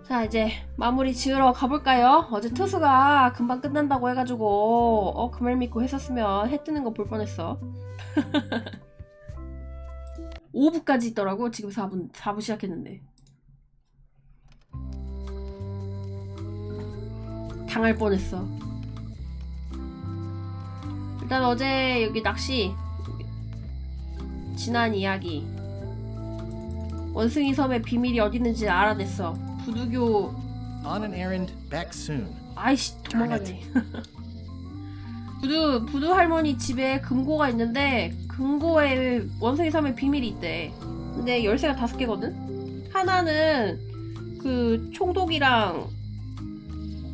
자, 이제 마무리 지으러 가볼까요? 어제 투수가 금방 끝난다고 해가지고 그 말 믿고 했었으면 해 뜨는 거 볼 뻔했어. 5부까지 있더라고. 지금 4부 시작했는데. 당할 뻔했어. 일단 어제 여기 낚시 지난 이야기 원숭이 섬의 비밀이 어디 있는지 알아냈어. 부두교 On an errand, back soon. 아이씨 도망가네. 부두 할머니 집에 금고가 있는데 금고에 원숭이 섬의 비밀이 있대. 근데 열쇠가 5개거든? 하나는 그 총독이랑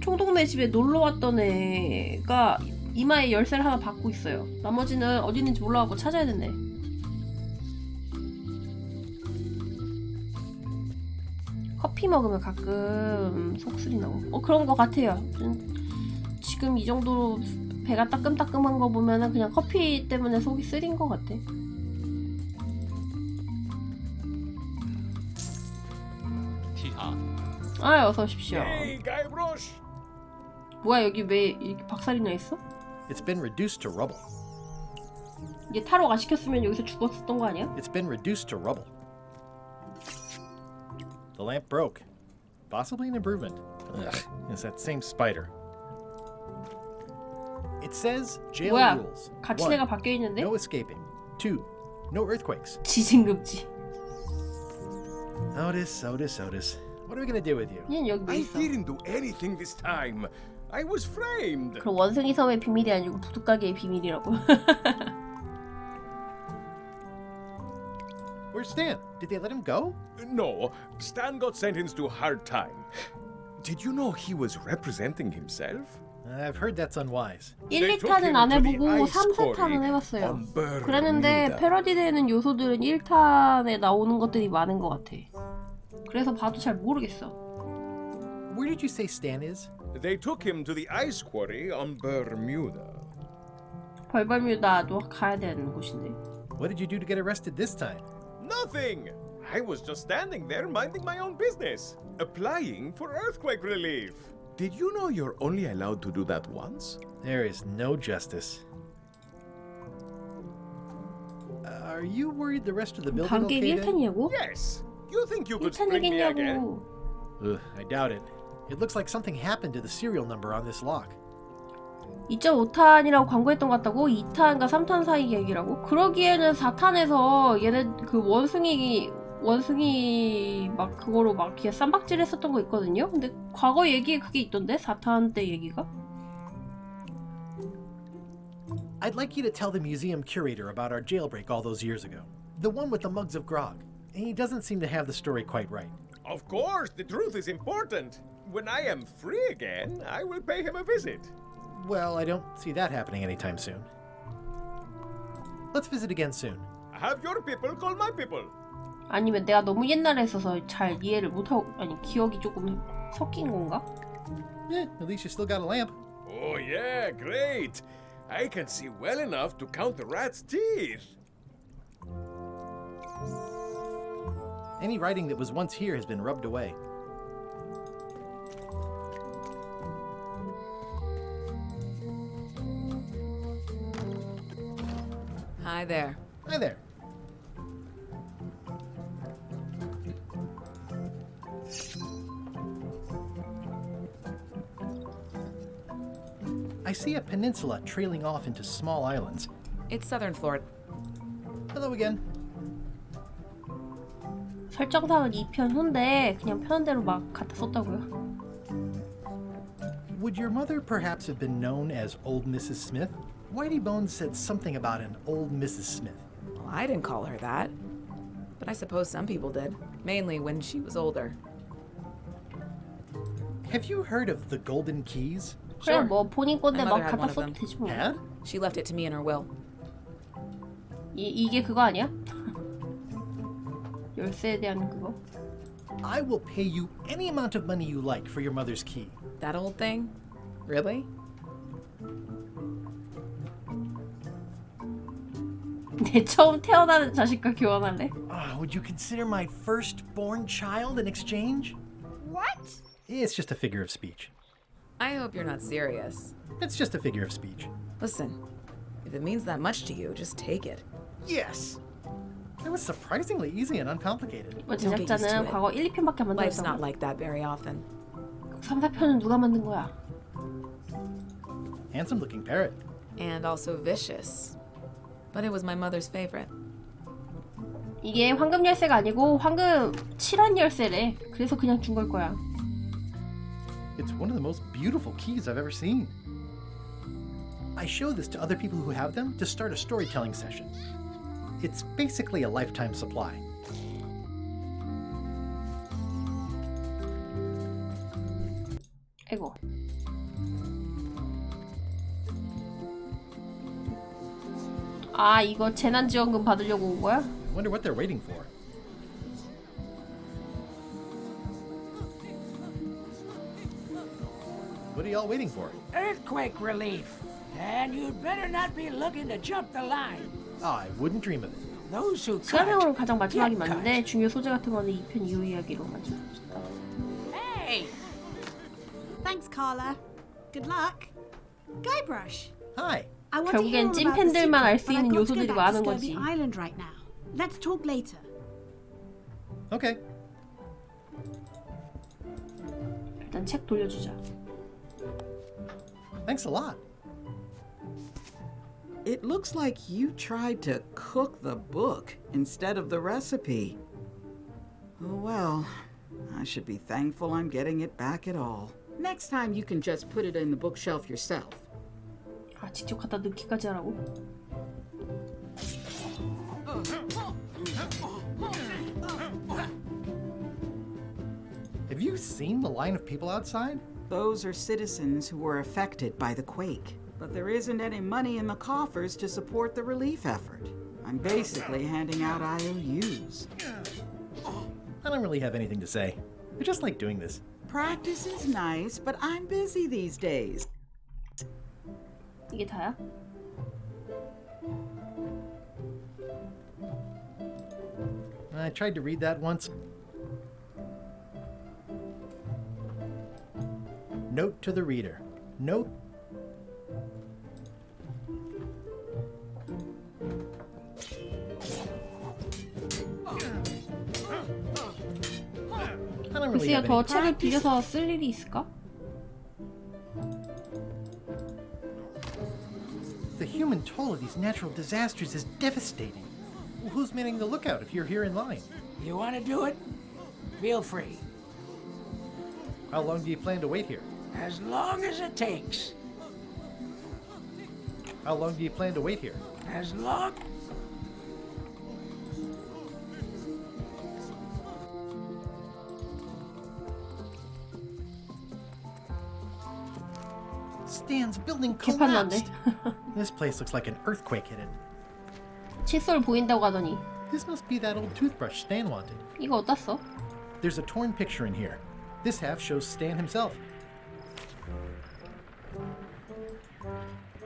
총독네 집에 놀러왔던 애가 이마에 열쇠를 하나 받고 있어요. 나머지는 어디 있는지 몰라갖고 찾아야 된대. 커피 먹으면 가끔 속쓰리 나고 그런 거 같아요. 지금 이 정도로 배가 따끔따끔한 거 보면은 그냥 커피 때문에 속이 쓰린 거 같아. 아, 어서 오십시오. 뭐야, 여기 왜 이렇게 박살이 나 있어? It's been reduced to rubble. 이게 타로가 시켰으면 여기서 죽었었던 거 아니야? It's been reduced to rubble. The lamp broke. Possibly an improvement. Ugh, it's that same spider. It says jail 뭐야, rules. 가치대가 1. 바뀌어 있는데? No escaping. 2. No earthquakes. 지진급지. Otis. What are we gonna do with you? 얘는 여기 왜 I 있어? didn't do anything this time. I was framed. 그럼 원숭이 섬의 비밀이 아니고 부둣가게의 비밀이라고. Where's Stan? Did they let him go? No, Stan got sentenced to hard time. Did you know he was representing himself? I've heard that's unwise. 1, 2탄은 안 해보고 3, 4탄은 해봤어요. 그랬는데 패러디되는 요소들은 1탄에 나오는 것들이 많은 것 같아. 그래서 봐도 잘 모르겠어. Where did you say Stan is? They took him to the ice quarry on Bermuda. 벌벌뮤다도 가야 되는 곳인데. What did you do to get arrested this time? Nothing. I was just standing there minding my own business, applying for earthquake relief. Did you know you're only allowed to do that once? There is no justice. Are you worried the rest of the building will 관객 cave in? 1탄이냐고? Yes. You think you could spring me again? 1탄이겠냐고. Ugh, I doubt it. It looks like something happened to the serial number on this lock. 2.5탄이라고 광고했던 것 같다고? 2탄과 3탄 사이 얘기라고? 그러기에는 4탄에서 얘네 그 원숭이 막 그거로 막 그냥 쌈박질 했었던 거 있거든요? 근데 과거 얘기에 그게 있던데? 4탄 때 얘기가? I'd like you to tell the museum curator about our jailbreak all those years ago. The one with the mugs of grog. He doesn't seem to have the story quite right. Of course, the truth is important. When I am free again, I will pay him a visit. Well, I don't see that happening anytime soon. Let's visit again soon. Have your people call my people. 아니면 내가 너무 옛날에 있어서 잘 이해를 못하고 아니 기억이 조금 섞인 건가? At least you still got a lamp. Oh yeah, great. I can see well enough to count the rat's teeth. Any writing that was once here has been rubbed away. Hi there. Hi there. I see a peninsula trailing off into small islands. It's southern Florida. Hello again. 설정상은 2편 후인데 그냥 편한 대로 막 갖다 썼다고요. Would your mother perhaps have been known as Old Mrs. Smith? Whitey Bones said something about an old Mrs. Smith. Well, I didn't call her that. But I suppose some people did. Mainly when she was older. Have you heard of the Golden Keys? 그래 Sure. 뭐 본인 건데 My 막 mother had 갖다 one of 써도 them. 되지 뭐. Had? She left it to me in her will. 이게 그거 아니야? 열쇠에 대한 그거? I will pay you any amount of money you like for your mother's key. That old thing? Really? 내 처음 태어나는 자식과 교환할래? Would you consider my firstborn child in exchange? What? It's just a figure of speech. I hope you're not serious. It's just a figure of speech. Listen, if it means that much to you, just take it. Yes! It was surprisingly easy and uncomplicated. 이거 Don't get used to 제작자는 it. 과거 1, 2편밖에 안 Life's not 만들었다고. like that very often. 3, 4편은 누가 만든 거야? Handsome looking parrot. And also vicious. But it was my mother's favorite. 이게 황금 열쇠가 아니고 황금 7원 열쇠래. 그래서 그냥 준 걸 거야. It's one of the most beautiful keys I've ever seen. I show this to other people who have them to start a storytelling session. It's basically a lifetime supply. 아이고. 아, 이거 재난지원금 받으려고 온 거야? I wonder what they're waiting for. What are y'all waiting for? Earthquake relief. And you'd better not be looking to jump the line. Oh, I wouldn't dream of it. Those who 시간상으로 cut, 가장 마지막이 get 맞는데 cut. 중요 소재 같은 거는 2편 이후 이야기로 맞아. Hey! Thanks, Carla. Good luck. Guybrush. Hi. I want to hear 결국엔 all 찐 about the 팬들만 알 secret, 수 but I've 있는 got to go 요소들이 back to 많은 Scurvy 거지. Island right now. Let's talk later. Okay. 일단 책 돌려주자. Thanks a lot. It looks like you tried to cook the book instead of the recipe. Oh well, I should be thankful I'm getting it back at all. Next time you can just put it in the bookshelf yourself. 아, 직접 갖다 넣기까지 하라고? Have you seen the line of people outside? Those are citizens who were affected by the quake. But there isn't any money in the coffers to support the relief effort. I'm basically handing out IOUs. I don't really have anything to say. I just like doing this. Practice is nice, but I'm busy these days. 이게 다야? I tried to read that once. Note to the reader. Note. I don't really 글쎄요, have 더 any. 책을 빌려서 쓸 일이 있을까? The human toll of these natural disasters is devastating. Who's manning the lookout if you're here in line? You want to do it? Feel free. How long do you plan to wait here? As long as it takes. How long do you plan to wait here? As long... Stan's building 개판 났네. collapsed. This place looks like an earthquake hit it. 칫솔 보인다고 하더니 This must be that old toothbrush Stan wanted. 이거 어디다 써? There's a torn picture in here. This half shows Stan himself.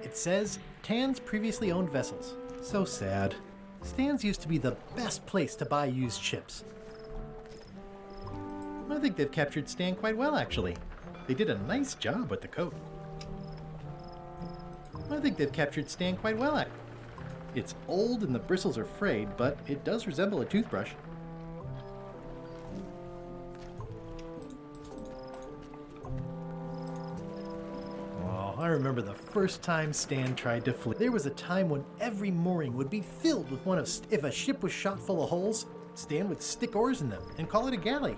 It says, Tan's previously owned vessels. So sad. Stan's used to be the best place to buy used ships. I think they've captured Stan quite well, actually. They did a nice job with the coat. I think they've captured Stan quite well, actually. It's old and the bristles are frayed, but it does resemble a toothbrush. Oh, I remember the first time Stan tried to flee. There was a time when every mooring would be filled with one of... If a ship was shot full of holes, Stan would stick oars in them and call it a galley.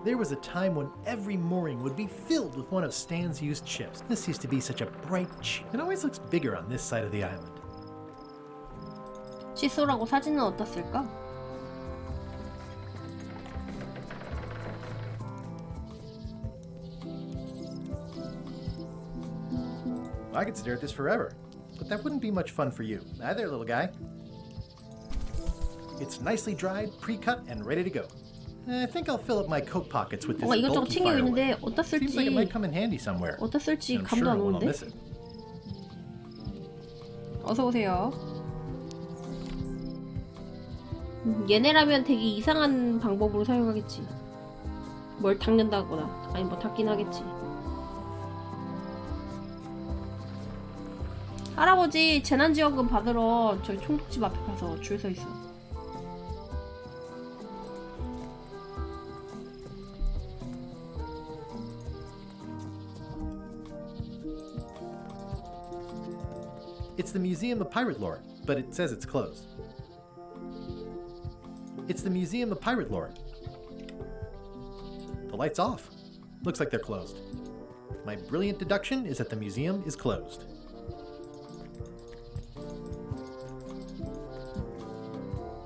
There was a time when every mooring would be filled with one of Stan's used ships. This used to be such a bright... It always looks bigger on this side of the island. 칫솔하고 사진은 어디다 쓸까? I could stare at this forever, but that wouldn't be much fun for you. Hi there, little guy. It's nicely dried, pre-cut, and ready to go. I think I'll fill up my coat pockets with this 뭔가 이것저것 bulky 챙기고 firewood. 있는데 어디다 Seems like it 쓸지 might come in handy somewhere. 어디다 쓸지 I'm 감도 sure 안 no one will 오는데? miss it. 어서 오세요. 얘네라면 되게 이상한 방법으로 사용하겠지. 뭘 닦는다거나 아니 뭐 닦긴 하겠지. 할아버지 재난지원금 받으러 저기 총독집 앞에 가서 줄 서 있어. It's the Museum of Pirate Lore, but it says it's closed. It's the Museum of Pirate Lore. The light's off. Looks like they're closed. My brilliant deduction is that the museum is closed.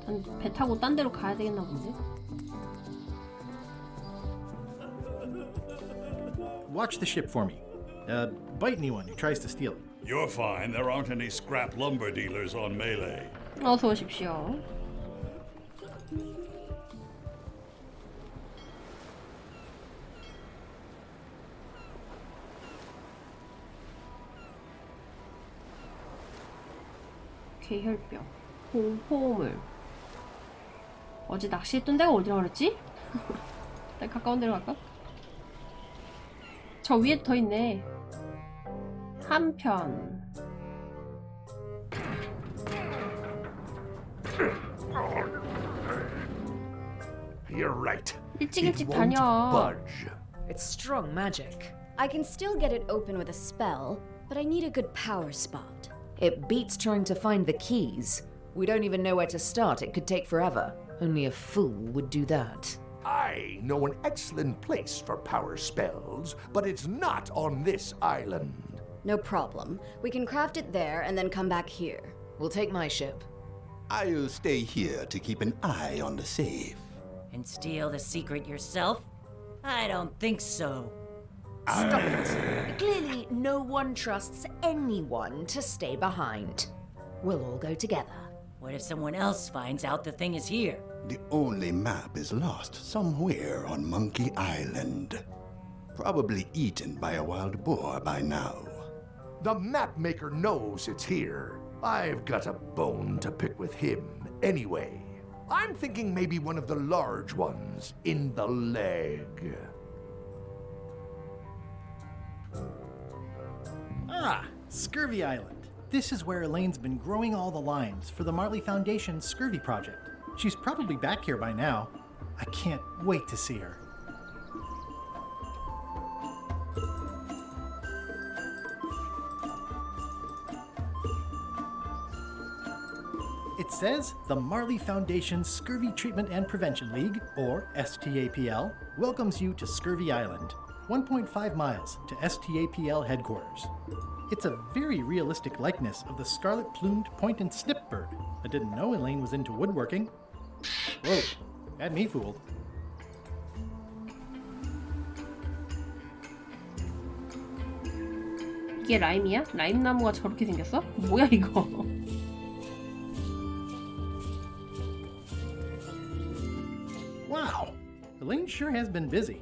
난 배 타고 딴 데로 가야 되겠나 본데. Watch the ship for me. Bite anyone who tries to steal it. You're fine. There aren't any scrap lumber dealers on Melee. 어서 오십시오. 괴혈병, 공포물. 어제 낚시했던 데가 어디라 그랬지? 나 가까운 데로 갈까? 저 위에 더 있네. 한편. You're right. 일찍 It 일찍 won't 다녀. budge. It's strong magic. I can still get it open with a spell, but I need a good power spot. It beats trying to find the keys. We don't even know where to start. It could take forever. Only a fool would do that. I know an excellent place for power spells, but it's not on this island. No problem. We can craft it there and then come back here. We'll take my ship. I'll stay here to keep an eye on the safe. And steal the secret yourself? I don't think so. Stop it. Clearly, no one trusts anyone to stay behind. We'll all go together. What if someone else finds out the thing is here? The only map is lost somewhere on Monkey Island. Probably eaten by a wild boar by now. The map maker knows it's here. I've got a bone to pick with him anyway. I'm thinking maybe one of the large ones in the leg. Ah, Scurvy Island. This is where Elaine's been growing all the limes for the Marley Foundation's Scurvy project. She's probably back here by now. I can't wait to see her. It says the Marley Foundation Scurvy Treatment and Prevention League, or STAPL, welcomes you to Scurvy Island, 1.5 miles to STAPL headquarters. It's a very realistic likeness of the scarlet-plumed point and snip bird. I didn't know Elaine was into woodworking. Whoa, had me fooled. 이게 라임이야? 라임 나무가 저렇게 생겼어? 뭐야 이거? Wow, Elaine sure has been busy.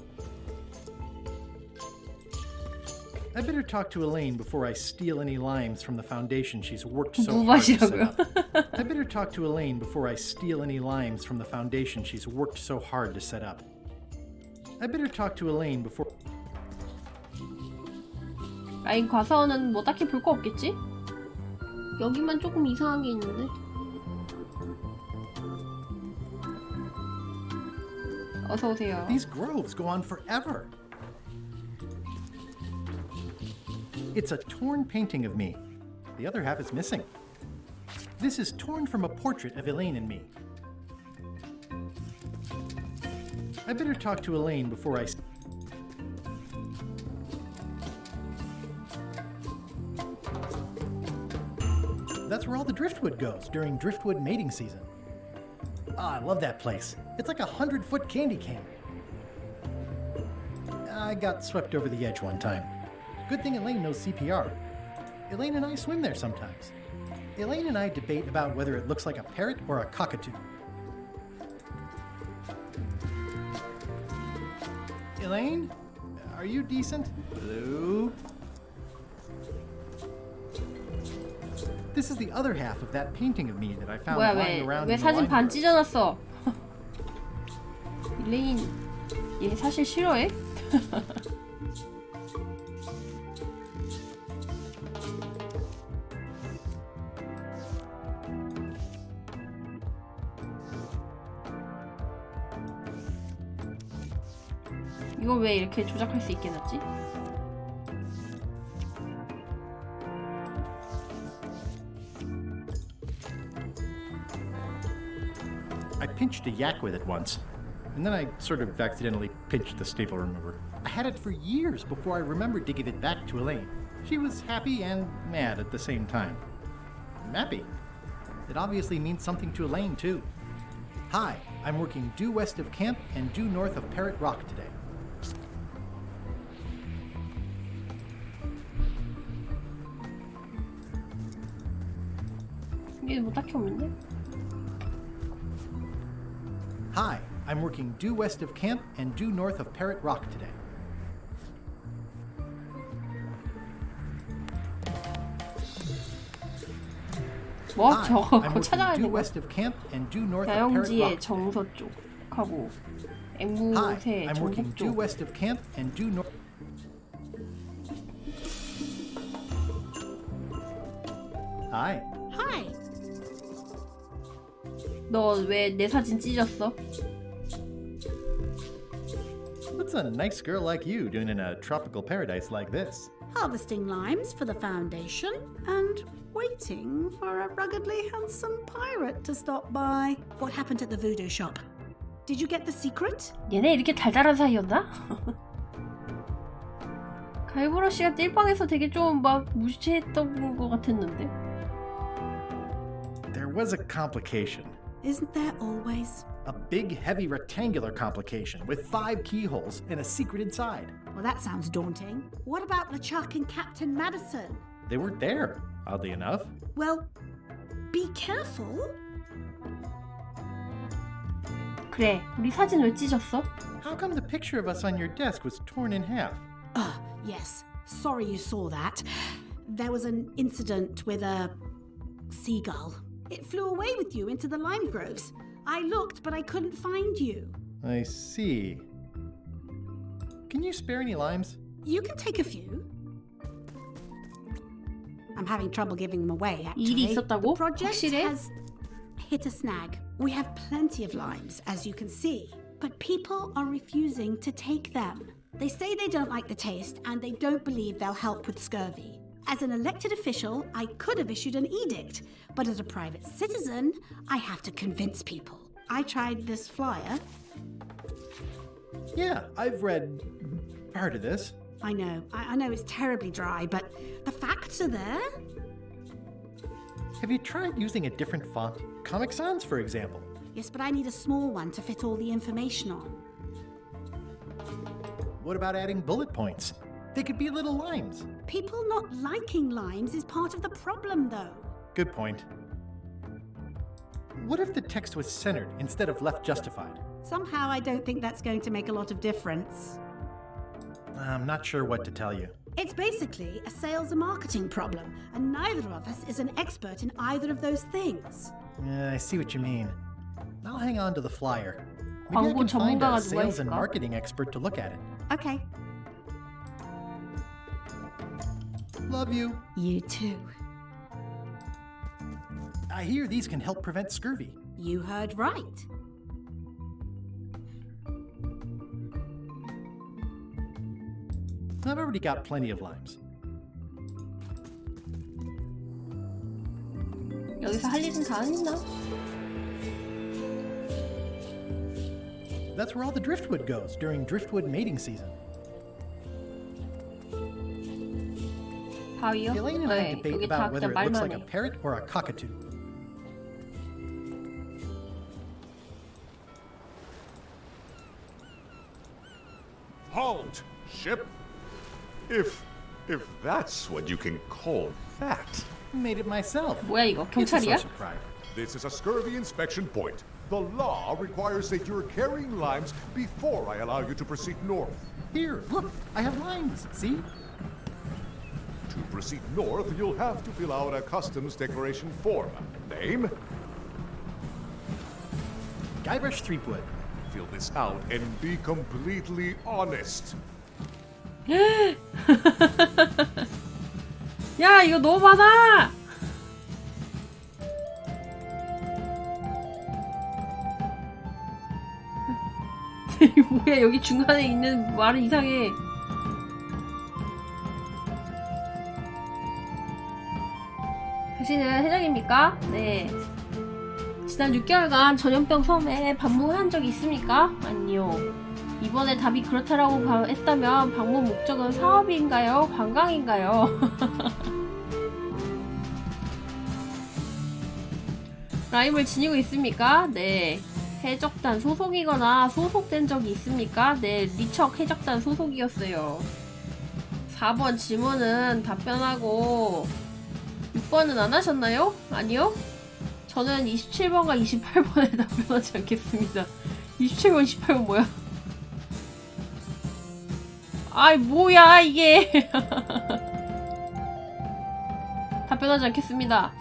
I better talk to Elaine before I steal any limes from the foundation she's worked so hard to set up. I better talk to Elaine before I steal any limes from the foundation she's worked so hard to set up. I better talk to Elaine before... 라임 가서는 뭐 딱히 볼 거 없겠지? 여기만 조금 이상한 게 있는데. 어서 오세요. These groves go on forever. It's a torn painting of me. The other half is missing. This is torn from a portrait of Elaine and me. I better talk to Elaine before I... That's where all the driftwood goes during driftwood mating season. Ah, I love that place. It's like a 100-foot candy cane. I got swept over the edge one time. Good thing Elaine knows CPR. Elaine and I swim there sometimes. Elaine and I debate about whether it looks like a parrot or a cockatoo. Elaine? Are you decent? Hello? This is the other half of that painting of me that I found 뭐야 lying around 왜 in the 사진 반 library. 찢어놨어? 일레인 얘 사실 싫어해? 이거 왜 이렇게 조작할 수 있게 놨지? I pinched a yak with it once, and then I sort of accidentally pinched the staple remover. I had it for years before I remembered to give it back to Elaine. She was happy and mad at the same time. I'm happy. It obviously means something to Elaine, too. Hi, I'm working due west of camp and due north of Parrot Rock today. 이게 뭐 딱히 없는데? Hi, I'm working due west of camp and due north of Parrot Rock today. 뭐? Hi, 저거 I'm 그거 working 찾아야 due 되는 거 west of camp and due north of Parrot 야영지의 Rock. 정서 쪽하고 Hi, 앵무새 I'm working 전북 due 쪽. west of camp and due north. Hi. Hi. 너 왜 내 사진 찢었어? What's a nice girl like you doing in a tropical paradise like this? Harvesting limes for the foundation and waiting for a ruggedly handsome pirate to stop by. What happened at the voodoo shop? Did you get the secret? 얘네 이렇게 달달한 사이였나? 가이브러쉬가 띨빵에서 되게 좀 막 무시했던 것 같았는데. There was a complication. Isn't there always? A big, heavy rectangular complication with 5 keyholes and a secret inside. Well, that sounds daunting. What about LeChuck and Captain Madison? They weren't there, oddly enough. Well, be careful. 그래, 우리 사진 왜 찢었어? How come the picture of us on your desk was torn in half? Yes. Sorry you saw that. There was an incident with a seagull. It flew away with you into the lime groves. I looked, but I couldn't find you. I see. Can you spare any limes? You can take a few. I'm having trouble giving them away, 일이 actually. 있었다고? The project 확실해? has hit a snag. We have plenty of limes, as you can see, but people are refusing to take them. They say they don't like the taste and they don't believe they'll help with scurvy. As an elected official, I could have issued an edict, but as a private citizen, I have to convince people. I tried this flyer. Yeah, I've read part of this. I know it's terribly dry, but the facts are there. Have you tried using a different font? Comic Sans, for example. Yes, but I need a small one to fit all the information on. What about adding bullet points? They could be little limes. People not liking limes is part of the problem, though. Good point. What if the text was centered instead of left justified? Somehow I don't think that's going to make a lot of difference. I'm not sure what to tell you. It's basically a sales and marketing problem, and neither of us is an expert in either of those things. I see what you mean. I'll hang on to the flyer. Maybe I 광고 can find 전문가가 a 누가 sales and 있을까? marketing expert to look at it. Okay. Love you. You too. I hear these can help prevent scurvy. You heard right. I've already got plenty of limes. 여기서 할 일은 다 했나? That's where all the driftwood goes during driftwood mating season. 바위요? Elaine and I 네, debate 여기 다 about whether 그냥 it looks 말만 like a 해. parrot or a cockatoo. Halt, ship! If that's what you can call that. Made it myself. 뭐야 이거? It's a 경찰이야? source of pride. This is a scurvy inspection point. The law requires that you're carrying limes before I allow you to proceed north. Here, look, I have limes, see? To proceed north, you'll have to fill out a customs declaration form. Name? Guybrush Threepwood. Fill this out and be completely honest. 야, 이거 너무 많아! 뭐야, 여기 중간에 있는 말은 이상해. 당신은 해적입니까? 네. 지난 6개월간 전염병 섬에 방문한 적이 있습니까? 아니요. 이번에 답이 그렇다라고 했다면 방문 목적은 사업인가요? 관광인가요? 라임을 지니고 있습니까? 네. 해적단 소속이거나 소속된 적이 있습니까? 네. 리척 해적단 소속이었어요. 4번 질문은 답변하고 6번은 안 하셨나요? 아니요? 저는 27번과 28번에 답변하지 않겠습니다. 27번, 28번 뭐야? 아이 뭐야 이게. 답변하지 않겠습니다.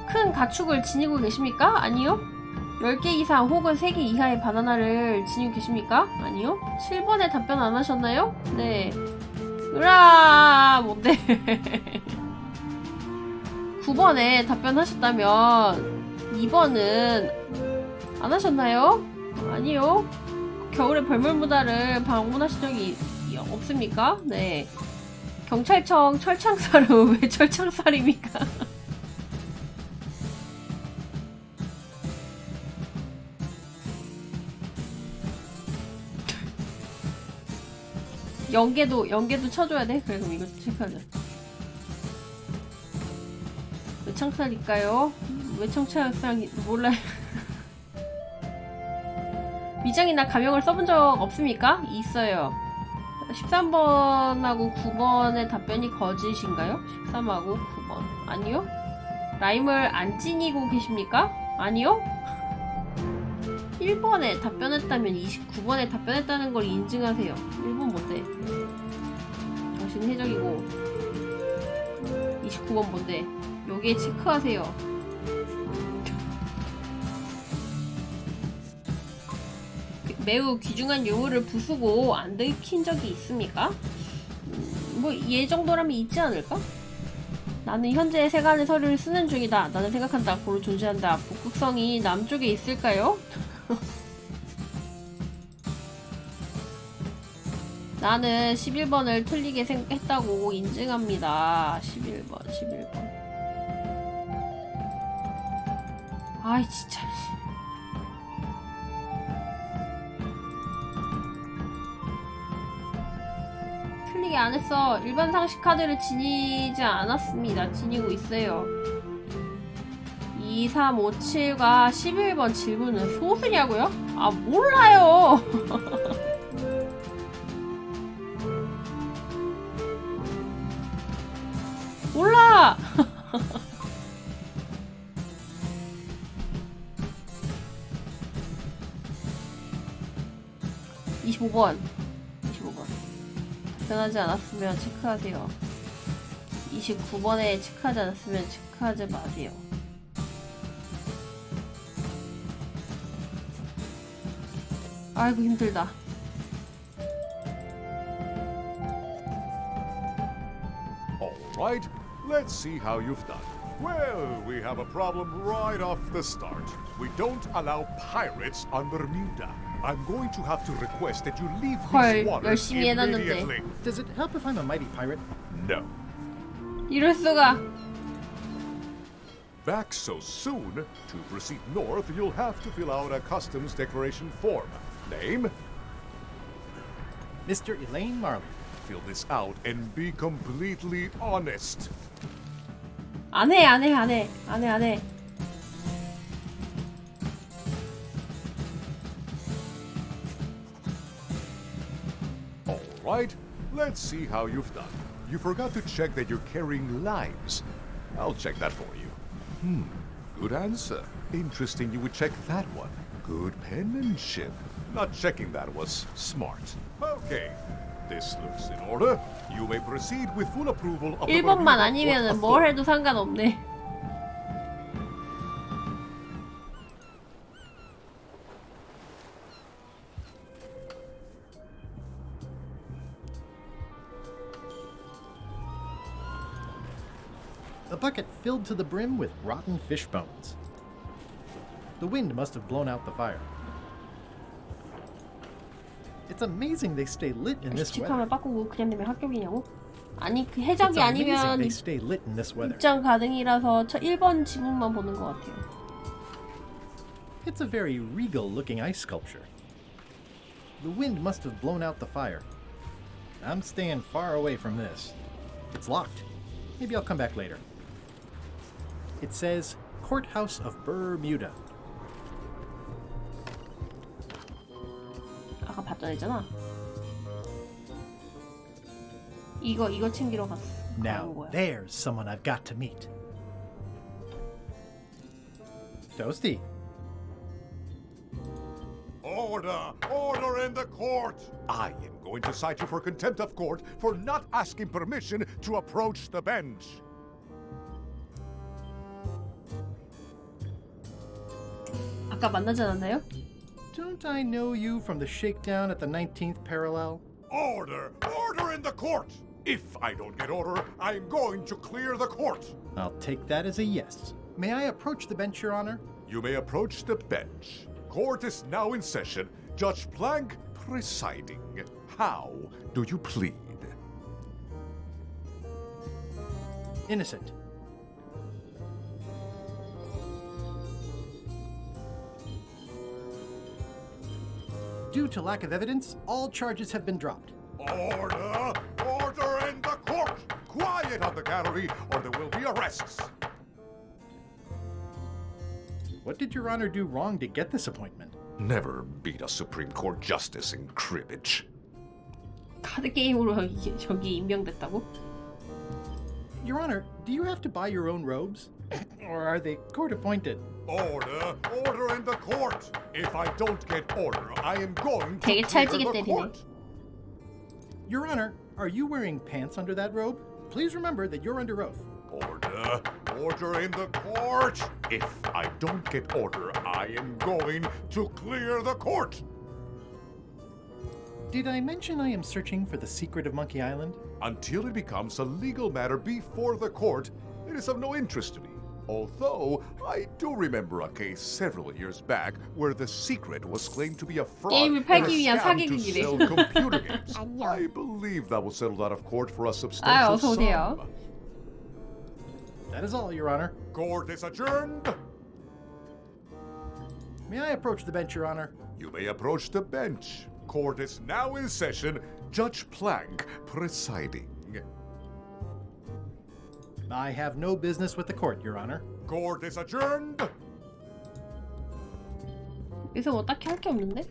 큰 가축을 지니고 계십니까? 아니요. 10개 이상 혹은 3개 이하의 바나나를 지니고 계십니까? 아니요. 7번에 답변 안 하셨나요? 네. 으라 뭔데. 9번에 답변하셨다면 2번은 안 하셨나요? 아니요. 겨울에 벌물무다를 방문하신 적이 없습니까? 네. 경찰청 철창살은 왜 철창살입니까? 연계도 쳐줘야 돼? 그래, 그럼 이거 체크하자. 왜 창살일까요? 왜 청창살이 몰라요. 위장이나 가명을 써본 적 없습니까? 있어요. 13번하고 9번의 답변이 거짓인가요? 13하고 9번. 아니요? 라임을 안 지니고 계십니까? 아니요? 1번에 답변했다면 29번에 답변했다는 걸 인증하세요. 1번 뭔데? 당신은 해적이고 29번 뭔데? 여기에 체크하세요. 매우 귀중한 용어를 부수고 안 들킨 적이 있습니까? 뭐 이 정도라면 있지 않을까? 나는 현재 세간의 서류를 쓰는 중이다. 나는 생각한다. 고로 존재한다. 북극성이 남쪽에 있을까요? 나는 11번을 틀리게 했다고 인증합니다. 11번. 아이 진짜. 틀리게 안 했어. 일반 상식 카드를 지니지 않았습니다. 지니고 있어요. 2, 3, 5, 7과 11번 질문은 소수냐고요? 아 몰라요. 몰라. 25번 답변하지 않았으면 체크하세요. 29번에 체크하지 않았으면 체크하지 마세요. 아이고 힘들다. Alright, let's see how you've done. Well, we have a problem right off the start. We don't allow pirates on Bermuda. I'm going to have to request that you leave these waters immediately. Does it help if I'm a mighty pirate? No. 이럴 수가. Back so soon? To proceed north, you'll have to fill out a customs declaration form. Name? Mr. Elaine Marley. Fill this out and be completely honest. 안 해. Alright, let's see how you've done. You forgot to check that you're carrying limes. I'll check that for you. Good answer. Interesting you would check that one. Good penmanship. Not checking that was smart. Okay, This looks in order. You may proceed with full approval of the 1번만 Bermuda 아니면은 Court 뭘 해도 상관없네. A bucket filled to the brim with rotten fish bones. The wind must have blown out the fire. It's amazing they stay lit in this weather. 직함을 바꾸고 그냥 되면 합격이냐고? 아니 그 It's 해적이 amazing 아니면 they stay lit in this weather. 입장 가능이라서 1번 지문만 보는 것 같아요. It's a very regal-looking ice sculpture. The wind must have blown out the fire. I'm staying far away from this. It's locked. Maybe I'll come back later. It says Courthouse of Bermuda. 아까 봤던 애잖아. 이거 챙기러 갔어. Now there's someone I've got to meet. Toasty. Order! Order in the court! I am going to cite you for contempt of court for not asking permission to approach the bench. 아까 만나지 않았나요? Don't I know you from the shakedown at the 19th parallel? Order! Order in the court! If I don't get order, I'm going to clear the court. I'll take that as a yes. May I approach the bench, Your Honor? You may approach the bench. Court is now in session. Judge Plank presiding. How do you plead? Innocent. Due to lack of evidence, all charges have been dropped. Order! Order in the court! Quiet on the gallery, or there will be arrests. What did Your Honor do wrong to get this appointment? Never beat a Supreme Court justice in cribbage. 카드 게임으로 저기 임명됐다고? Your Honor, do you have to buy your own robes? Or are they court appointed? Order! Order in the court! If I don't get order, I am going to 되게 clear 찰지게 the 때리네. court. Your Honor, are you wearing pants under that robe? Please remember that you're under oath. Order! Order in the court! If I don't get order, I am going to clear the court! Did I mention I am searching for the secret of Monkey Island? Until it becomes a legal matter before the court, it is of no interest to me. Although, I do remember a case several years back where the secret was claimed to be a fraud 게임을 and a 팔기 위한 scam to 사기극이래. sell computer games. I believe that was settled out of court for a 아, substantial 어서 오세요. sum. That is all, Your Honor. Court is adjourned. May I approach the bench, Your Honor? You may approach the bench. Court is now in session. Judge Plank presiding. I have no business with the court, Your Honor. Court is adjourned. 여기서 뭐 딱히 할 게 없는데?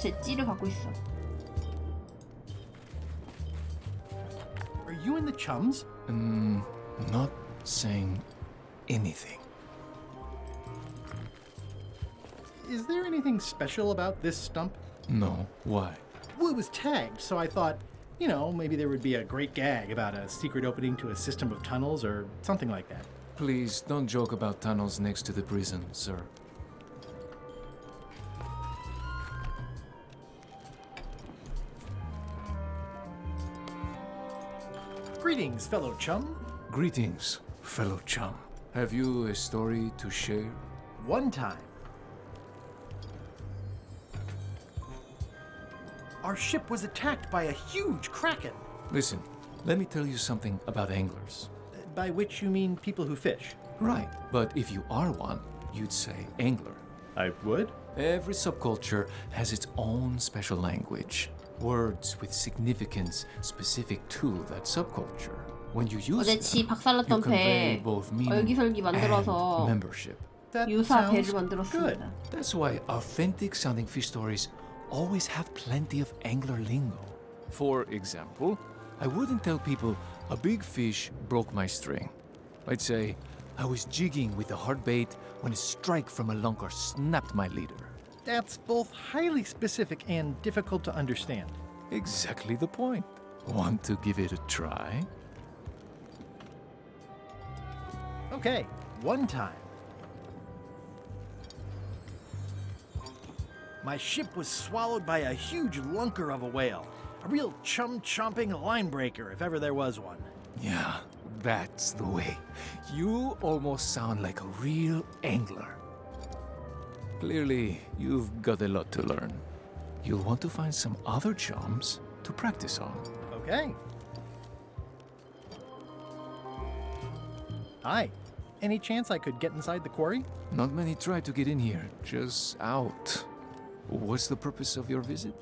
제 찌를 갖고 있어. Are you and the chums? Not saying anything. Is there anything special about this stump? No, why? Well, it was tagged, so I thought, you know, maybe there would be a great gag about a secret opening to a system of tunnels or something like that. Please don't joke about tunnels next to the prison, sir. Greetings, fellow chum. Greetings, fellow chum. Have you a story to share? One time, our ship was attacked by a huge kraken. Listen, let me tell you something about anglers. By which you mean people who fish? Right, but if you are one, you'd say angler. I would? Every subculture has its own special language. Words with significance specific to that subculture. When you use 어제 지 박살났던 배 얼기설기 만들어서 membership. 유사 배를 만들었습니다. That's why authentic sounding fish stories always have plenty of angler lingo. For example, I wouldn't tell people a big fish broke my string. I'd say I was jigging with a hard bait when a strike from a lunker snapped my leader. That's both highly specific and difficult to understand. Exactly the point. Want to give it a try? Okay, one time. My ship was swallowed by a huge lunker of a whale. A real chum-chomping line breaker, if ever there was one. Yeah, that's the way. You almost sound like a real angler. Clearly, you've got a lot to learn. You'll want to find some other chums to practice on. Okay. Hi. Any chance I could get inside the quarry? Not many try to get in here, just out. What's the purpose of your visit?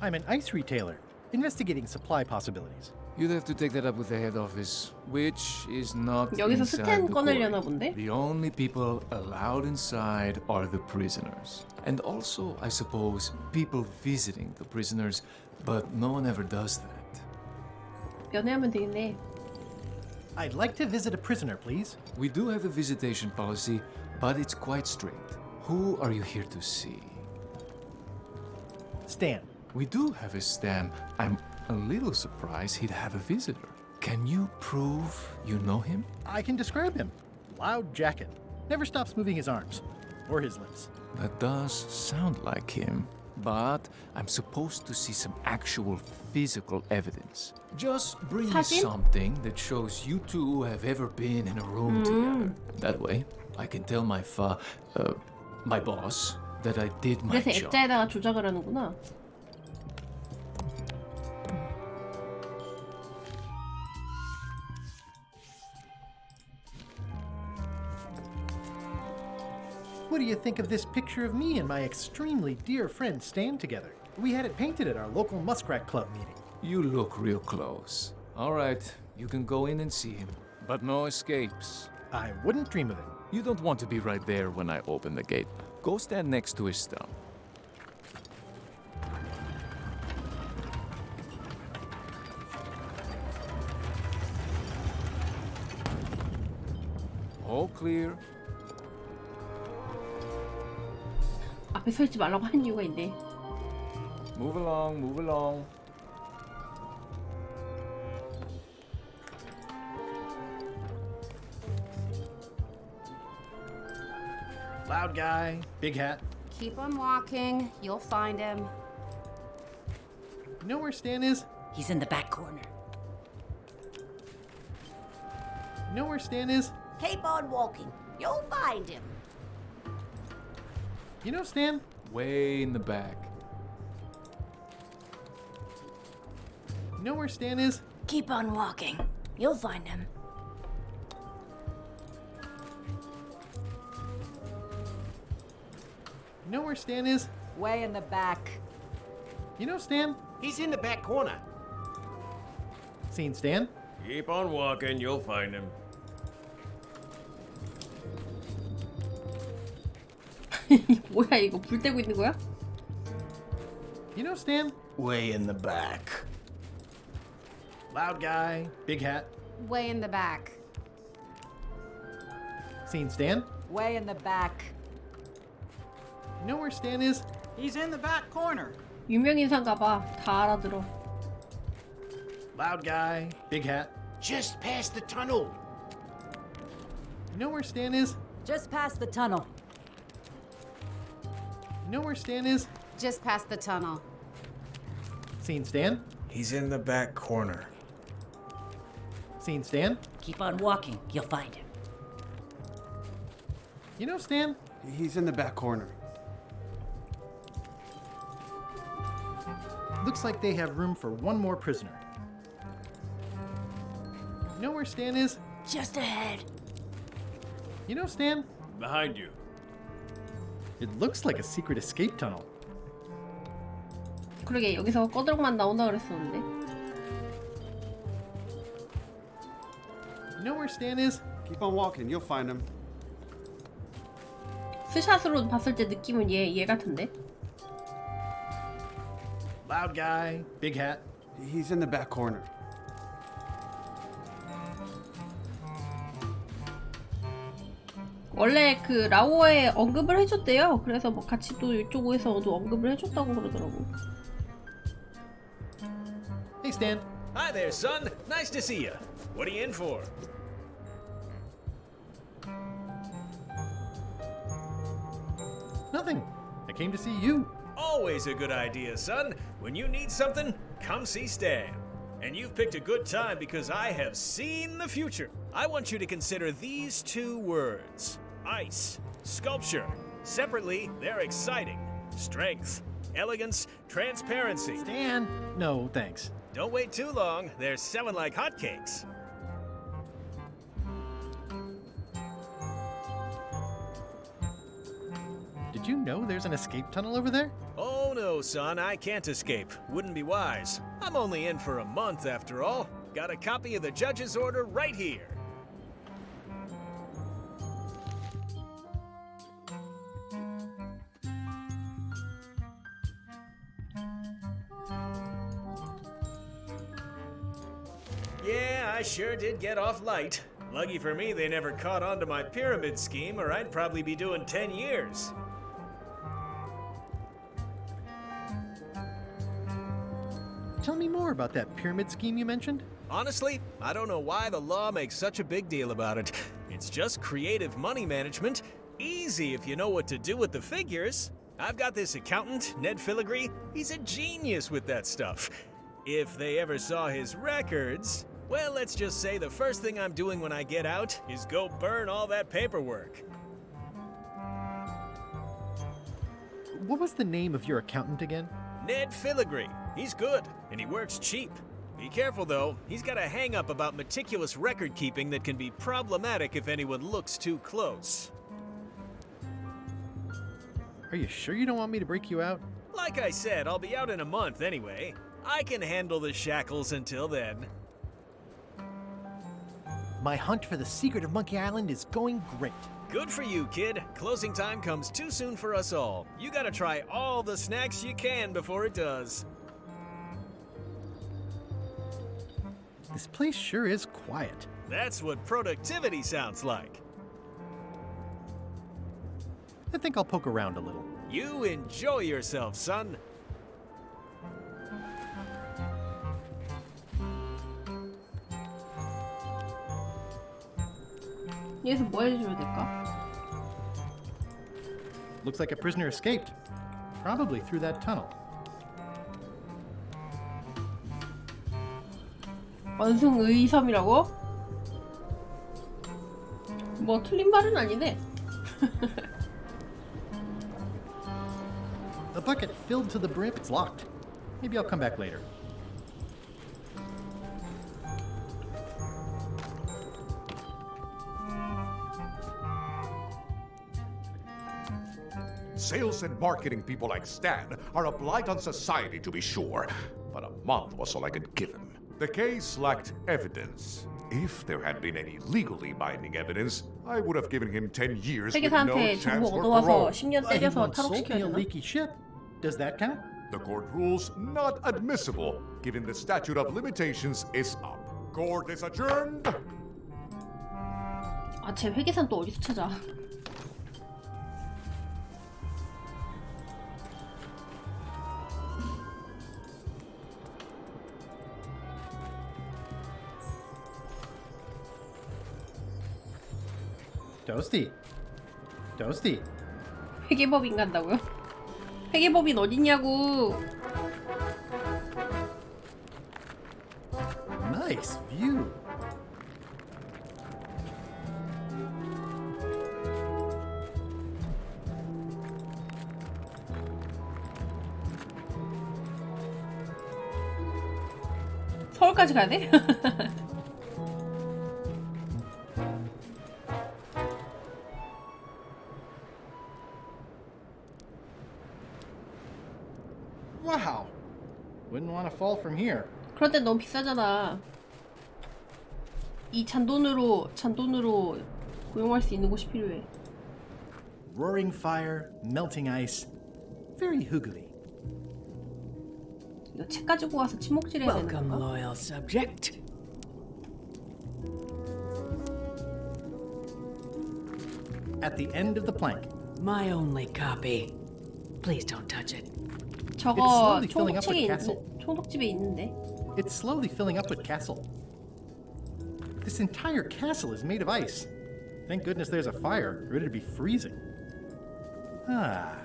I'm an ice retailer, investigating supply possibilities. You'd have to take that up with the head office, which is not 여기서 inside 스탠 the 꺼내려나 quarry. 본데? The only people allowed inside are the prisoners. And also, I suppose, people visiting the prisoners, but no one ever does that. 연애하면 되겠네. I'd like to visit a prisoner, please. We do have a visitation policy, but it's quite strict. Who are you here to see? Stan. We do have a Stan. I'm a little surprised he'd have a visitor. Can you prove you know him? I can describe him. Loud jacket. Never stops moving his arms. Or his lips. That does sound like him. But I'm supposed to see some actual physical evidence. Just bring me 사진? something that shows you two have ever been in a room together. That way, I can tell my boss that I did my 그래서 job. 액자에다가 조작을 하는구나. What do you think of this picture of me and my extremely dear friend Stan together? We had it painted at our local Muskrat Club meeting. You look real close. All right, you can go in and see him, but no escapes. I wouldn't dream of it. You don't want to be right there when I open the gate. Go stand next to his stump. All clear. 앞에 서 있지 말라고 하는 이유가 있네. Move along, move along. Loud guy, big hat. Keep on walking. You'll find him. You know where Stan is? He's in the back corner. You know where Stan is? Keep on walking. You'll find him. You know Stan? Way in the back. You know where Stan is? Keep on walking. You'll find him. You know where Stan is? Way in the back. You know Stan? He's in the back corner. Seen Stan? Keep on walking, you'll find him. 뭐야 이거 불 떼고 있는 거야? You know Stan? Way in the back. Loud guy, big hat. Way in the back. Seen Stan? Way in the back. You know where Stan is? He's in the back corner. 유명인사인가 봐. 다 알아들어. Loud guy, big hat. Just past the tunnel. You know where Stan is? Just past the tunnel. You know where Stan is? Just past the tunnel. Seen Stan? He's in the back corner. Seen Stan? Keep on walking. You'll find him. You know Stan? He's in the back corner. Looks like they have room for one more prisoner. You know where Stan is? Just ahead. You know Stan? Behind you. It looks like a secret escape tunnel. 그러게 여기서 꺼드럭만 나온다 그랬었는데. You know where Stan is? Keep on walking, you'll find him. 스샷으로 봤을 때 느낌은 얘 같은데. Loud guy, big hat. He's in the back corner. 원래 그 라오에 언급을 해줬대요. 그래서 뭐 같이 또 이쪽에서도 언급을 해줬다고 그러더라고. Hey, Stan. Hi there, son. Nice to see you. What are you in for? Nothing. I came to see you. Always a good idea, son. When you need something, come see Stan. And you've picked a good time because I have seen the future. I want you to consider these two words. Ice, sculpture. Separately, they're exciting. Strength, elegance, transparency. Stan! No, thanks. Don't wait too long. They're selling like hotcakes. Did you know there's an escape tunnel over there? Oh no, son, I can't escape. Wouldn't be wise. I'm only in for a month after all. Got a copy of the judge's order right here. Yeah, I sure did get off light. Lucky for me, they never caught on to my pyramid scheme, or I'd probably be doing 10 years. Tell me more about that pyramid scheme you mentioned. Honestly, I don't know why the law makes such a big deal about it. It's just creative money management. Easy if you know what to do with the figures. I've got this accountant, Ned Filigree. He's a genius with that stuff. If they ever saw his records, well, let's just say the first thing I'm doing when I get out is go burn all that paperwork. What was the name of your accountant again? Ned Filigree. He's good, and he works cheap. Be careful, though. He's got a hang-up about meticulous record-keeping that can be problematic if anyone looks too close. Are you sure you don't want me to break you out? Like I said, I'll be out in a month anyway. I can handle the shackles until then. My hunt for the secret of Monkey Island is going great. Good for you, kid. Closing time comes too soon for us all. You gotta try all the snacks you can before it does. This place sure is quiet. That's what productivity sounds like. I think I'll poke around a little. You enjoy yourself, son. 여기서 뭐 해줘야 될까? Looks like a prisoner escaped. Probably through that tunnel. 원숭의섬이라고? 뭐 틀린 말은 아니네. A bucket filled to the brim. It's locked. Maybe I'll come back later. Sales and marketing people like Stan are a blight on society, to be sure, but a month was all I could give him. The case lacked evidence. If there had been any legally binding evidence, I would have given him 10 years with no 회계사한테 chance 정보 for 얻어와서 parole. 10년 He 때려서 once sold 탈옥시켜야 me a 되나? leaky ship. Does that count? The court rules not admissible, given the statute of limitations is up. Court is adjourned. 아, 쟤 회계사는 또 어디서 찾아? Toasty. Toasty. 회계법인 간다고요? 회계법인 어딨냐고. Nice view. 서울까지 가야 돼? Wow. Wouldn't want to fall from here. 그런데 너무 비싸잖아. 이 잔돈으로 고용할 수 있는 곳이 필요해. Roaring fire, melting ice. Very hygge. 이거 책 가지고 와서 침묵질해야 되는 Welcome, 건가? loyal subject. At the end of the plank. My only copy. Please don't touch it. 저거 slowly filling up with 총독책에 castle. 있는 총독집에 있는데. It's slowly filling up with castle. This entire castle is made of ice. Thank goodness there's a fire, ready to be freezing. Ah.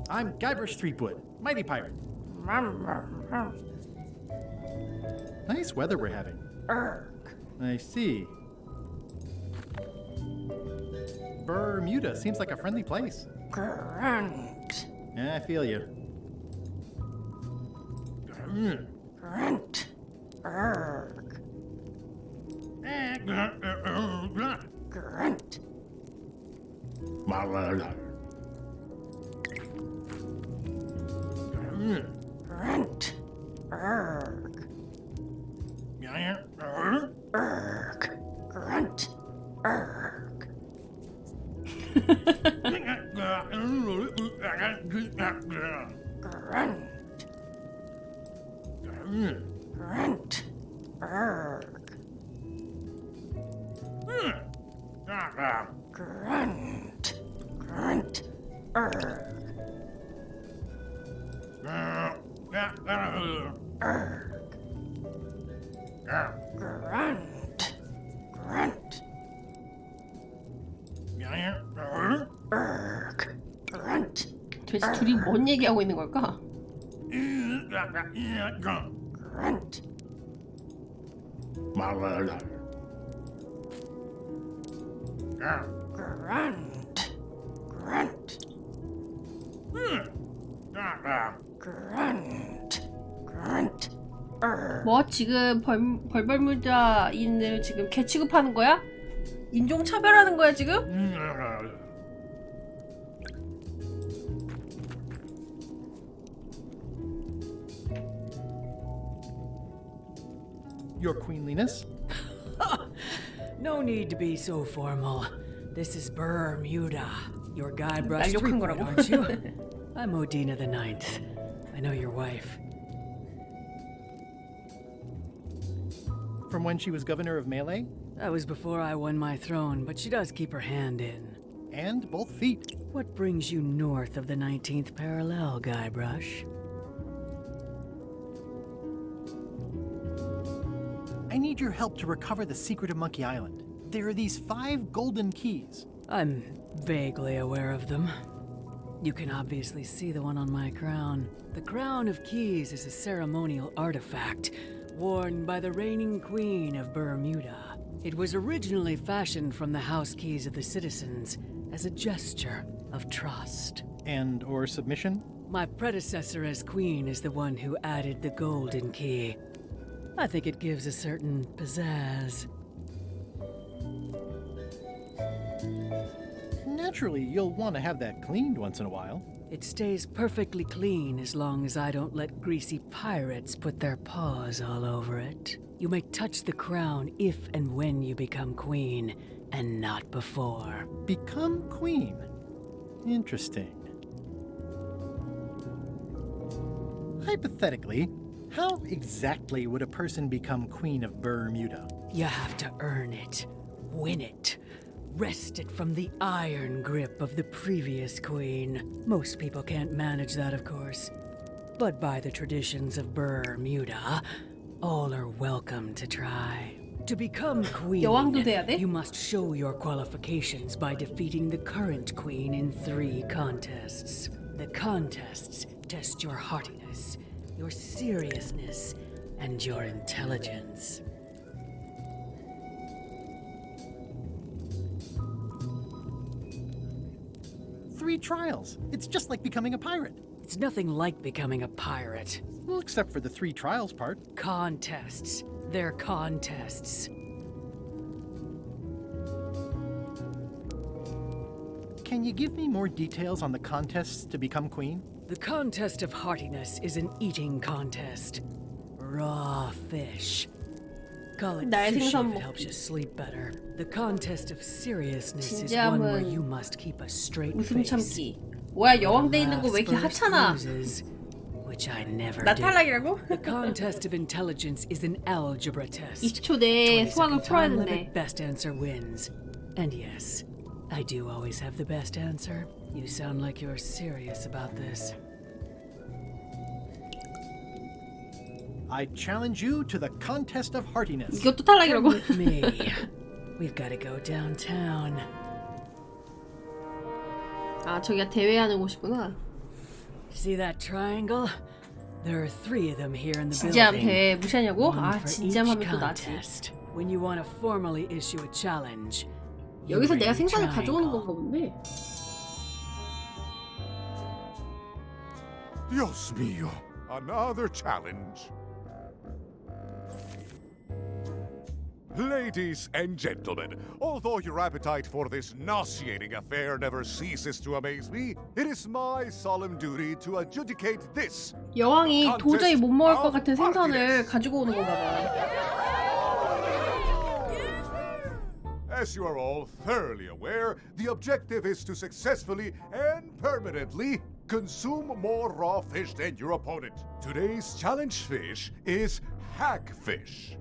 I'm Guybrush Threepwood, mighty pirate. Nice weather we're having. I see. Bermuda seems like a friendly place. Grunt. Yeah, I feel you. Grunt. Erg. Grunt. Grunt. Erg. Erg. Grunt. Erg. Grunt. Grunt. Erg. Grunt. Grunt. Erg. Erg. Grunt. Grunt. Erg. Grunt. 도대체 둘이 뭔 얘기하고 있는 걸까? Grunt. Grunt. Grunt. Grunt. Grunt. Erg. 뭐 지금 벌벌무자인을 지금 개 취급하는 거야? 인종 차별하는 거야 지금? Your queenliness? No need to be so formal. This is Bermuda. Your Guybrush 날 욕한 Threepwood, 거라고. aren't you? I'm Odina the Ninth. I know your wife. From when she was governor of Melee? That was before I won my throne, but she does keep her hand in. And both feet. What brings you north of the 19th parallel, Guybrush? I need your help to recover the secret of Monkey Island. There are these 5 golden keys. I'm vaguely aware of them. You can obviously see the one on my crown. The Crown of Keys is a ceremonial artifact worn by the reigning queen of Bermuda. It was originally fashioned from the house keys of the citizens as a gesture of trust. And or submission? My predecessor as queen is the one who added the golden key. I think it gives a certain pizzazz. Naturally, you'll want to have that cleaned once in a while. It stays perfectly clean as long as I don't let greasy pirates put their paws all over it. You may touch the crown if and when you become queen, and not before. Become queen? Interesting. Hypothetically, how exactly would a person become queen of Bermuda? You have to earn it, win it, wrest it from the iron grip of the previous queen. Most people can't manage that, of course. But by the traditions of Bermuda, all are welcome to try. To become queen, 여왕도 돼야 돼? you must show your qualifications by defeating the current queen in 3 contests. The contests test your heartiness, your seriousness, and your intelligence. Three trials. It's just like becoming a pirate. It's nothing like becoming a pirate. Well, except for the 3 trials part. Contests. They're contests. Can you give me more details on the contests to become queen? The contest of heartiness is an eating contest. Raw fish. Call it 날 sushi 생선 if it helps you sleep better. The contest of seriousness is 진지함은 one where you must keep a straight 웃음 face. 참기. 뭐야 여왕돼 있는 거 왜 이렇게 Laughs 하찮아? first loses, which I never 나 did. 탈락이라고? The contest of intelligence is an algebra test. 20초 내에 20 수학을 second 풀어야 time 된대. limit, best answer wins. And yes, I do always have the best answer. You sound like you're serious about this. I challenge you to the contest of heartiness. 이것도 Come 탈락이라고? with me. We've got to go downtown. 아 저기가 대회하는 곳이구나. See that triangle? There are 3 of them here in the 진지함 building. 대회 무시하냐고? One 아 for 진지함 each 하면 또 나지. contest. When you want to formally issue a challenge, you 여기서 ring 내가 the 생선을 가져오는 triangle. 건가 본데. Dios mío, another challenge. Ladies and gentlemen, although your appetite for this nauseating affair never ceases to amaze me, it is my solemn duty to adjudicate this. 여왕이 도저히 못 먹을 것 같은 생선을 가지고 오는 건가 봐. As you are all thoroughly aware, the objective is to successfully and permanently consume more raw fish than your opponent. Today's challenge fish is hagfish.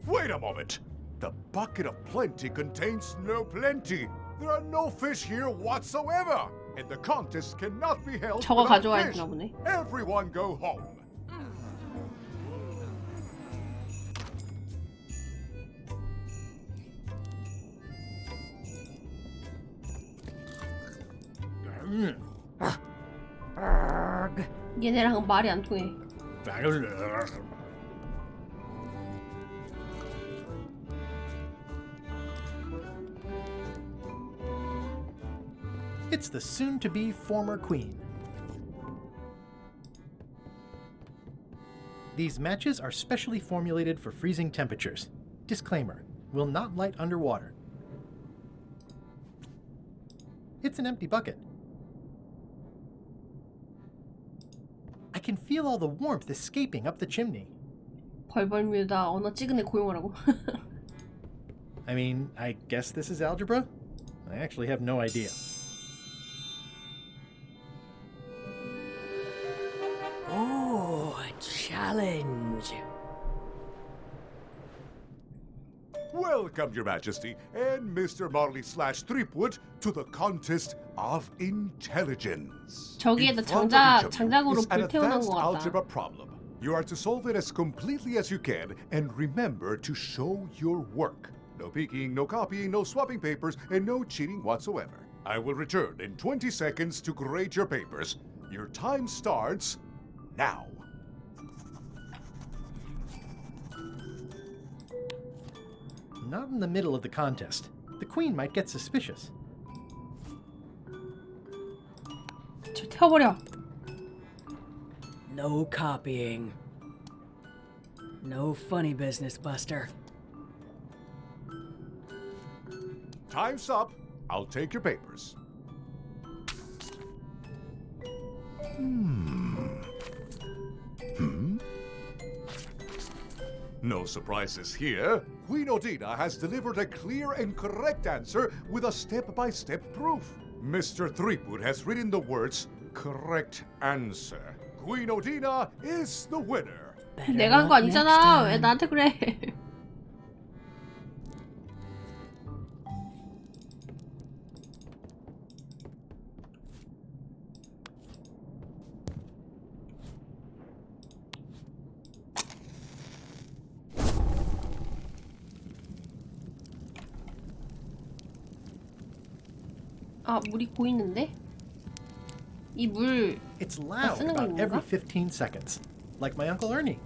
Wait a moment. The bucket of plenty contains no plenty. There are no fish here whatsoever. And the contest cannot be held 저거 without 가져와야 fish. 되나 보네. Everyone go home. 얘네랑 말이 안 통해. It's the soon-to-be former queen. These matches are specially formulated for freezing temperatures. Disclaimer, will not light underwater. It's an empty bucket. I can feel all the warmth escaping up the chimney. 벌벌뮤다 언어 찍은 애 고용하라고. I mean, I guess this is algebra? I actually have no idea. Oh, a challenge. Welcome, Your Majesty, and Mr. Marley/Threepwood to the contest of intelligence. 저기에다 In front of each of you 장작으로 is an 불태우는 advanced 것 같다. algebra problem. You are to solve it as completely as you can, and remember to show your work. No peeking, no copying, no swapping papers, and no cheating whatsoever. I will return in 20 seconds to grade your papers. Your time starts now. Not in the middle of the contest. The queen might get suspicious. 저 태워버려. No copying. No funny business, Buster. Time's up. I'll take your papers. No surprises here. Queen Odina has delivered a clear and correct answer with a step-by-step proof. Mr. Threepwood has written the words, correct answer. Queen Odina is the winner. 내가 한 거 아니잖아. 왜 나한테 그래? 아, 물이 고이는데? 이 물 It's loud 쓰는 거 about every 있는가? 15 seconds. Like my Uncle Ernie.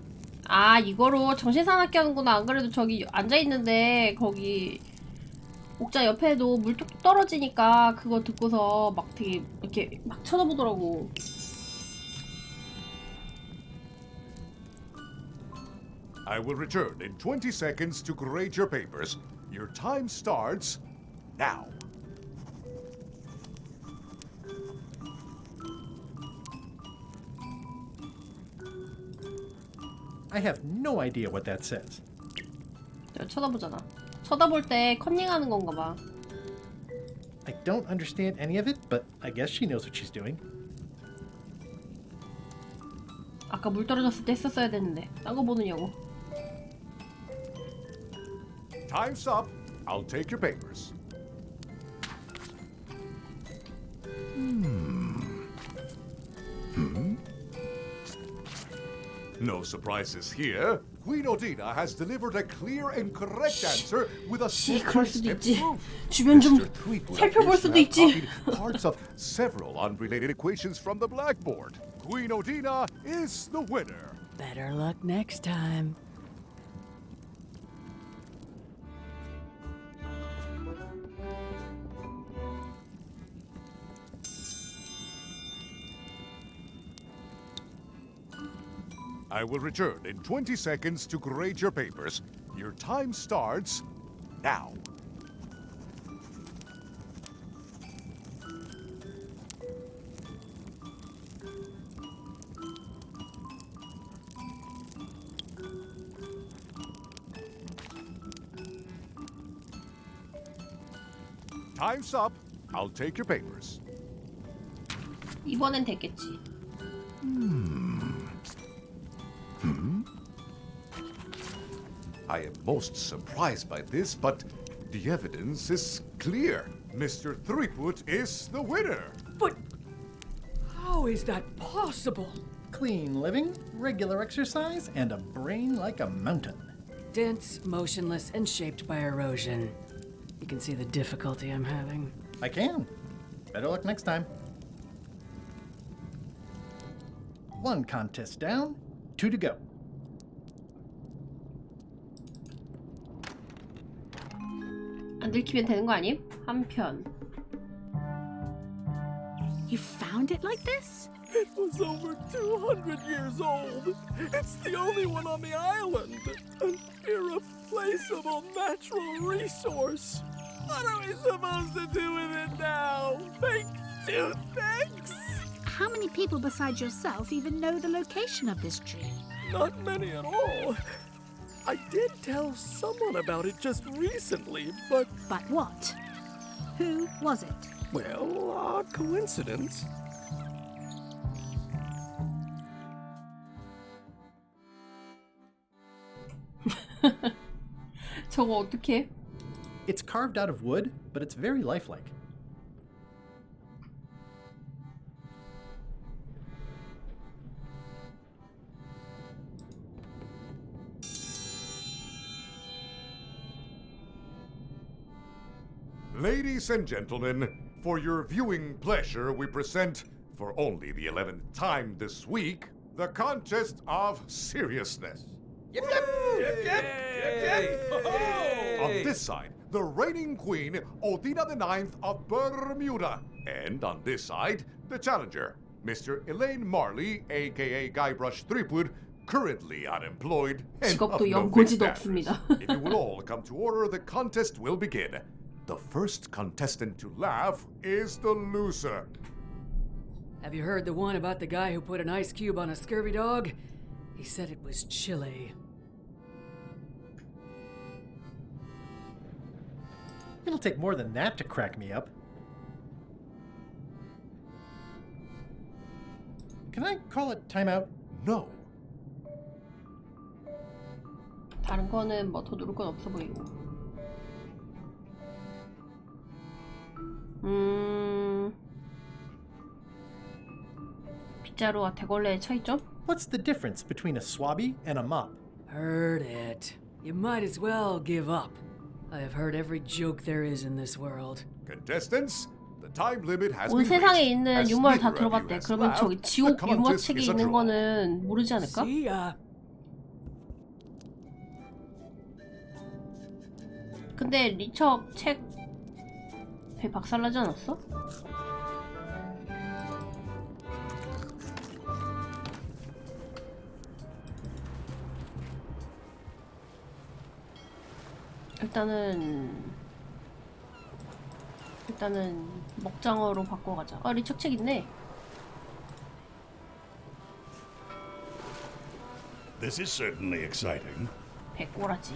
아, 이거로 정신사납게 하는구나. 안 그래도 저기 앉아있는데 거기 옥자 옆에도 물 뚝뚝 떨어지니까 그거 듣고서 막 되게 이렇게 막 쳐다보더라고. I will return in 20 seconds to grade your papers. Your time starts now. I have no idea what that says. 내가 쳐다보잖아. 쳐다볼 때 컨닝하는 건가 봐. I don't understand any of it, but I guess she knows what she's doing. 아까 물 떨어졌을 때 했었어야 됐는데. 딴 거 보느냐고. Time's up. I'll take your papers. No surprises here. Queen Odina has delivered a clear and correct answer with a 그럴 수도 step-by-step 있지. proof. 주변 좀 Mr. Threepwood 살펴볼 appears to 수도 have 있지. copied parts of several unrelated equations from the blackboard. Queen Odina is the winner. Better luck next time. I will return in 20 seconds to grade your papers. Your time starts now. Time's up. I'll take your papers. 이번엔 됐겠지. I am most surprised by this, but the evidence is clear. Mr. Threepwood is the winner. But how is that possible? Clean living, regular exercise, and a brain like a mountain. Dense, motionless, and shaped by erosion. You can see the difficulty I'm having. I can. Better luck next time. 1 contest down, 2 to go. 안 들키면 되는 거 아님? 한 편. You found it like this? It was over 200 years old. It's the only one on the island. An irreplaceable natural resource. What are we supposed to do with it now? Make toothpicks? How many people besides yourself even know the location of this tree? Not many at all. I did tell someone about it just recently, but... But what? Who was it? Well, odd coincidence. 저거 어떡해? It's carved out of wood, but it's very lifelike. Ladies and gentlemen, for your viewing pleasure, we present, for only the 11th time this week, the contest of seriousness. Yep, yep, yep, yep, yep, yep. On this side, the reigning queen, Odina IX of Bermuda. And on this side, the challenger, Mr. Elaine Marley, aka Guybrush Threepwood, currently unemployed and of 직업도 no 연고지도 big 없습니다. standards. If you will all come to order, the contest will begin. The first contestant to laugh is the loser. Have you heard the one about the guy who put an ice cube on a scurvy dog? He said it was chilly. It'll take more than that to crack me up. Can I call it timeout? No. 다른 거는 뭐 더 누를 건 없어 보이고. 빗자루와 대걸레의 차이점? What's the difference between a swabby and a mop? Heard it. You might as well give up. I have heard every joke there is in this world. Contestants, the time limit has 온 been 세상에 reached. 있는 As 유머를 다 neither of you 들어봤대. has 그러면 저기 laughed, 지옥 the 유머 contest 책에 is a 있는 draw. 거는 모르지 않을까? See ya. 근데 리처 책 배 박살나지 않았어? 일단은 먹장어로 바꿔가자. 아 리처 책 있네. This is certainly exciting. 백꼬라지.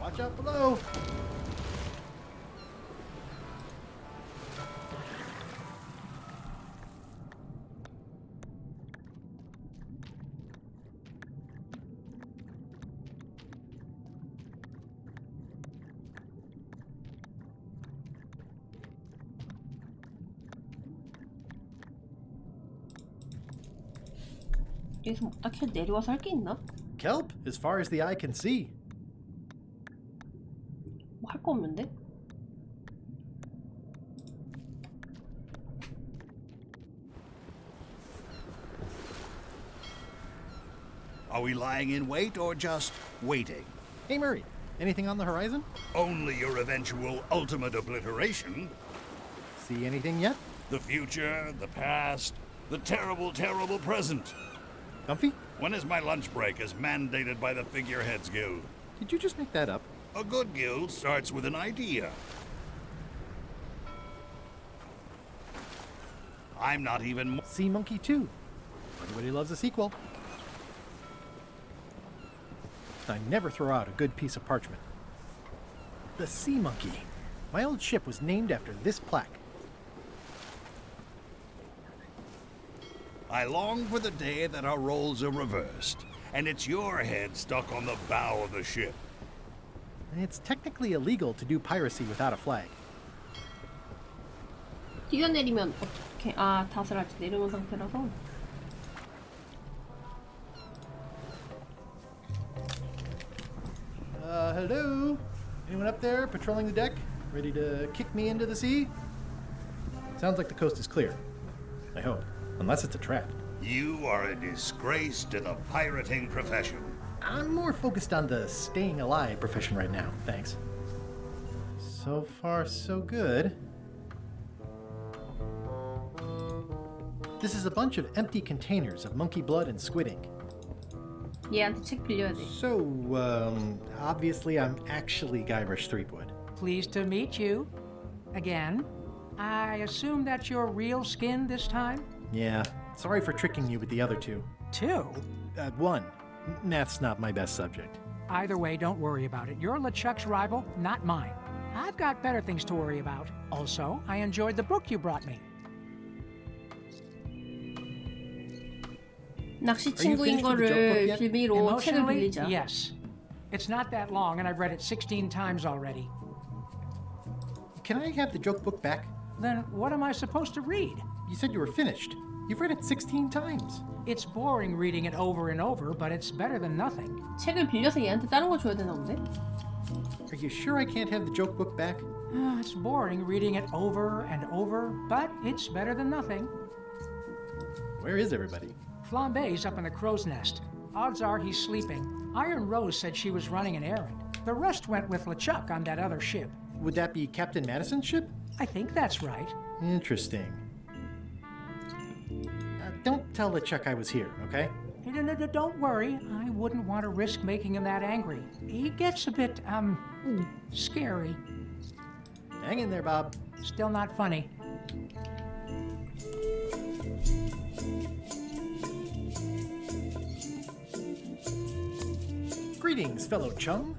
Watch out below. 여기서 뭐 딱히 내려와서 할 게 있나? Kelp, as far as the eye can see. 뭐 할 거 없는데? Are we lying in wait or just waiting? Hey Murray, anything on the horizon? Only your eventual ultimate obliteration. See anything yet? The future, the past, the terrible, terrible present. Comfy? When is my lunch break as mandated by the Figureheads Guild? Did you just make that up? A good guild starts with an idea. I'm not even... Sea Monkey 2. Everybody loves a sequel. I never throw out a good piece of parchment. The Sea Monkey. My old ship was named after this plaque. I long for the day that our roles are reversed, and it's your head stuck on the bow of the ship. It's technically illegal to do piracy without a flag. 뛰어내리면 어떻게? 아, 닷을 아직 내려놓은 상태라서. Hello? Anyone up there patrolling the deck? Ready to kick me into the sea? Sounds like the coast is clear. I hope. Unless it's a trap. You are a disgrace to the pirating profession. I'm more focused on the staying alive profession right now, thanks. So far, so good. This is a bunch of empty containers of monkey blood and squid ink. 얘한테 책 빌려야 돼. So, obviously I'm actually Guybrush Threepwood. Pleased to meet you. Again. I assume that's your real skin this time? Yeah, sorry for tricking you with the other two. Two? One. Math's not my best subject. Either way, don't worry about it. You're LeChuck's rival, not mine. I've got better things to worry about. Also, I enjoyed the book you brought me. 낚시 친구인 거를 빌미로 책을 Emotionally, 빌리자. yes. It's not that long, and I've read it 16 times already. Can I have the joke book back? Then what am I supposed to read? You said you were finished. You've read it 16 times. It's boring reading it over and over, but it's better than nothing. 책을 빌려서 얘한테 다른 거 줘야 되나 본데? Are you sure I can't have the joke book back? It's boring reading it over and over, but it's better than nothing. Where is everybody? Flambe's up in the crow's nest. Odds are he's sleeping. Iron Rose said she was running an errand. The rest went with LeChuck on that other ship. Would that be Captain Madison's ship? I think that's right. Interesting. Don't tell LeChuck I was here, okay? No, don't worry. I wouldn't want to risk making him that angry. He gets a bit, scary. Hang in there, Bob. Still not funny. Greetings, fellow chum.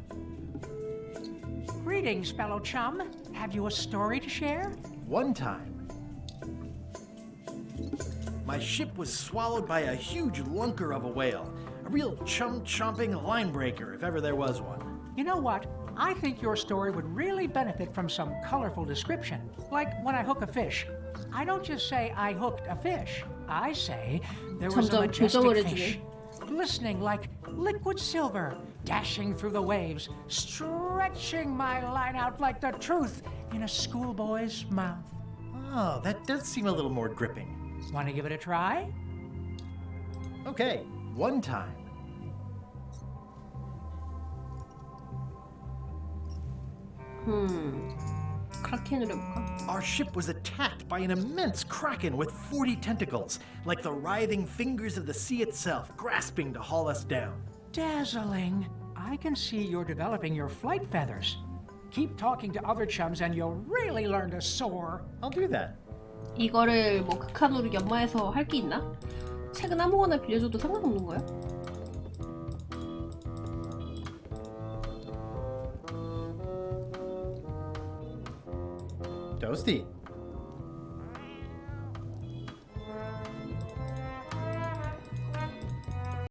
Greetings, fellow chum. Have you a story to share? One time, my ship was swallowed by a huge lunker of a whale. A real chum-chomping line breaker, if ever there was one. You know what? I think your story would really benefit from some colorful description. Like when I hook a fish. I don't just say I hooked a fish. I say there was a majestic fish, glistening like liquid silver, dashing through the waves, stretching my line out like the truth in a schoolboy's mouth. Oh, that does seem a little more gripping. Want to give it a try? Okay, one time. 크라켄을 해볼까? Our ship was attacked by an immense kraken with 40 tentacles, like the writhing fingers of the sea itself, grasping to haul us down. Dazzling. I can see you're developing your flight feathers. Keep talking to other chums and you'll really learn to soar. I'll do that. 이거를 뭐 극한으로 연마해서 할 게 있나? 책은 아무거나 빌려줘도 상관없는 거야? Toasty.